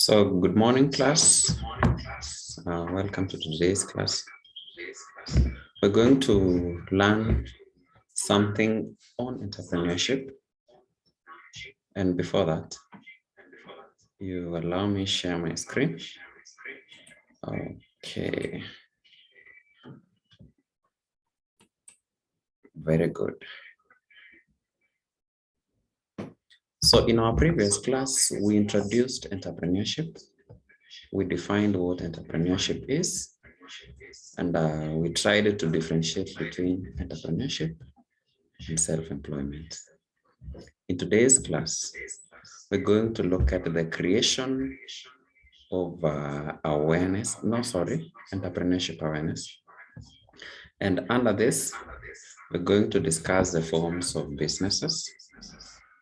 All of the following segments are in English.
Good morning, class. Welcome to today's class. We're going to learn something on entrepreneurship. And before that, you allow me share my screen. Okay. Very good. So in our previous class, we introduced entrepreneurship. We defined what entrepreneurship is, and we tried to differentiate between entrepreneurship and self-employment. In today's class, we're going to look at the creation of entrepreneurship awareness. And under this, we're going to discuss the forms of businesses.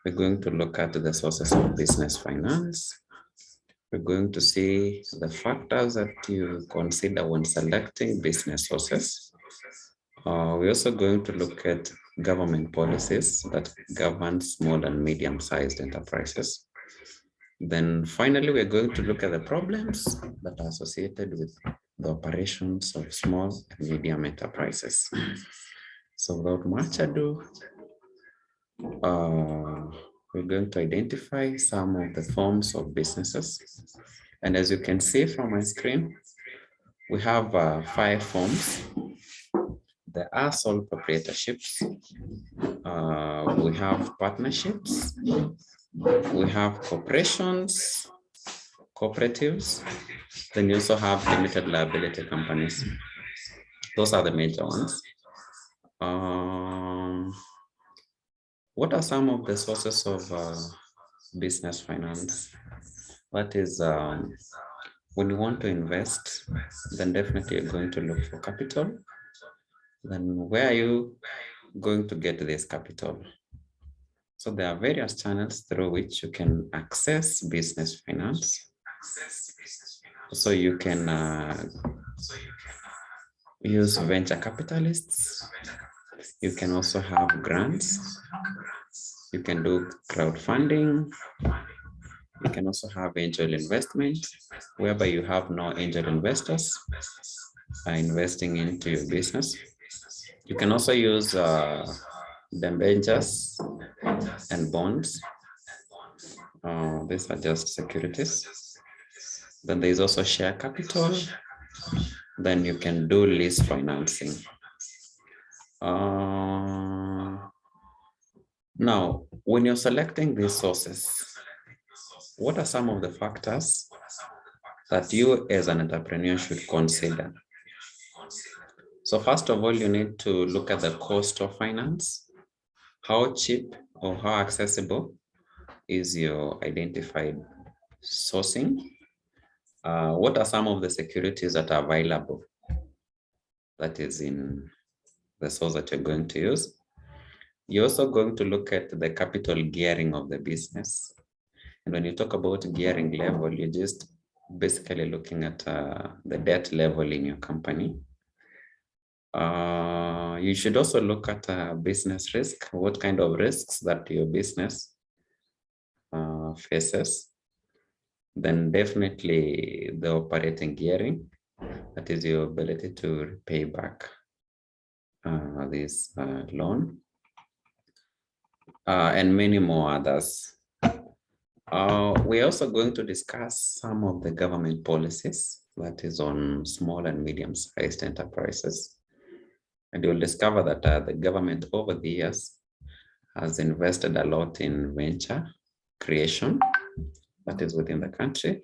We're going to look at the sources of business finance. We're going to see the factors that you consider when selecting business sources. We're also going to look at government policies that govern small and medium-sized enterprises. Then finally, we're going to look at the problems that are associated with the operations of small and medium enterprises. So without much ado, we're going to identify some of the forms of businesses. And as you can see from my screen, we have 5 forms. There are sole proprietorships. We have partnerships. We have corporations, cooperatives. Then you also have limited liability companies. Those are the major ones. What are some of the sources of business finance? That is, when you want to invest, then definitely you're going to look for capital. Then where are you going to get this capital? So there are various channels through which you can access business finance. So you can use venture capitalists. You can also have grants. You can do crowdfunding. You can also have angel investment, whereby you have no angel investors investing into your business. You can also use debentures and bonds. These are just securities. Then there's also share capital. Then you can do lease financing. Now, when you're selecting these sources, what are some of the factors that you as an entrepreneur should consider? So first of all, you need to look at the cost of finance. How cheap or how accessible is your identified sourcing? What are some of the securities that are available? That is in the source that you're going to use. You're also going to look at the capital gearing of the business. And when you talk about gearing level, you're just basically looking at the debt level in your company. You should also look at business risk, what kind of risks that your business faces. Then definitely the operating gearing, that is your ability to pay back this loan, and many more others. We're also going to discuss some of the government policies that is on small and medium-sized enterprises. And you'll discover that the government over the years has invested a lot in venture creation that is within the country.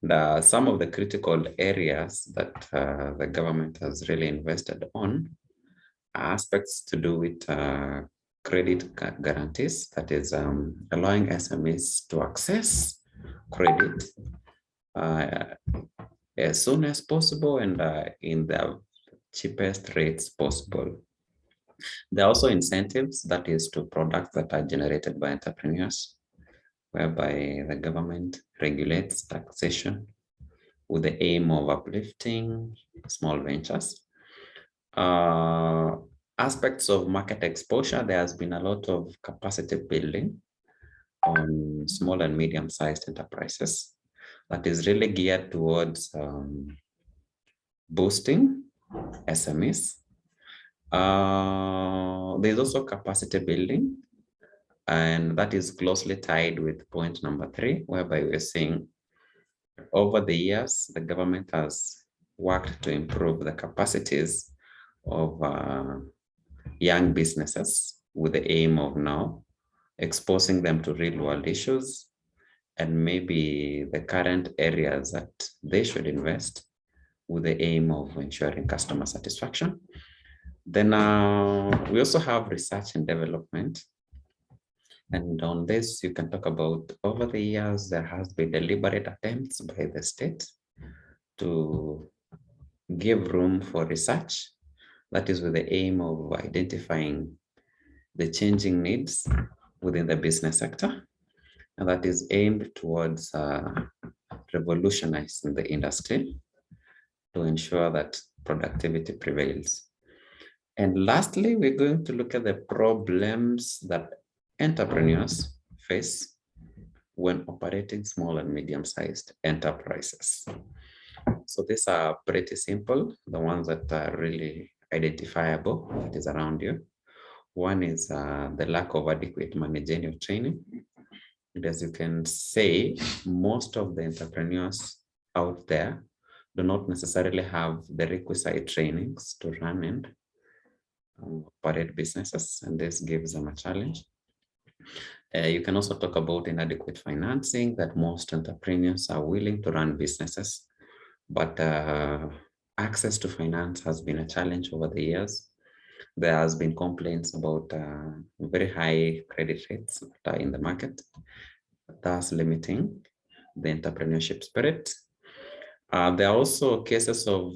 And some of the critical areas that the government has really invested on are aspects to do with credit guarantees, that is allowing SMEs to access credit as soon as possible and in the cheapest rates possible. There are also incentives, that is to products that are generated by entrepreneurs, whereby the government regulates taxation with the aim of uplifting small ventures. Aspects of market exposure, there has been a lot of capacity building on small and medium-sized enterprises. that is really geared towards boosting SMEs. There's also capacity building, and that is closely tied with point number 3, whereby we're seeing over the years, the government has worked to improve the capacities of young businesses with the aim of now exposing them to real world issues and maybe the current areas that they should invest with the aim of ensuring customer satisfaction. Then we also have research and development. And on this, you can talk about over the years, there has been deliberate attempts by the state to give room for research. That is with the aim of identifying the changing needs within the business sector. And that is aimed towards revolutionizing the industry to ensure that productivity prevails. And lastly, we're going to look at the problems that entrepreneurs face when operating small and medium-sized enterprises. So these are pretty simple, the ones that are really identifiable that is around you. One is the lack of adequate managerial training. And as you can say, most of the entrepreneurs out there do not necessarily have the requisite trainings to run and operate businesses, and this gives them a challenge. You can also talk about inadequate financing, that most entrepreneurs are willing to run businesses, but access to finance has been a challenge over the years. There has been complaints about very high credit rates that are in the market, thus limiting the entrepreneurship spirit. There are also cases of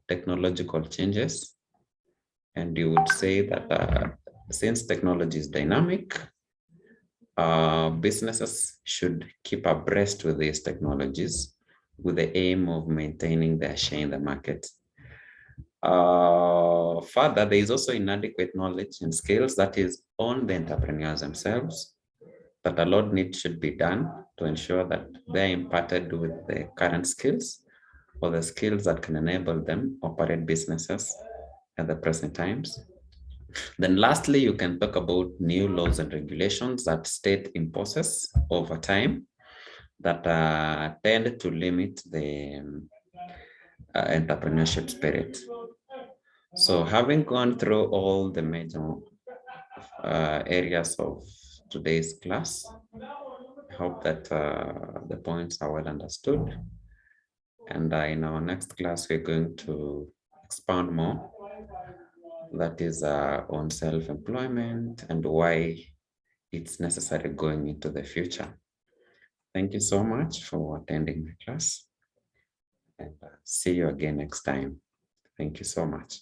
technological changes, and you would say that since technology is dynamic, businesses should keep abreast with these technologies with the aim of maintaining their share in the market. Further, there is also inadequate knowledge and skills that is on the entrepreneurs themselves, that a lot should be done to ensure that they're imparted with the current skills or the skills that can enable them operate businesses at the present times. Then lastly, you can talk about new laws and regulations that state imposes over time that tend to limit the entrepreneurship spirit. So having gone through all the major areas of today's class, I hope that the points are well understood. And in our next class, we're going to expand more. That is on self-employment and why it's necessary going into the future. Thank you so much for attending my class, and see you again next time. Thank you so much.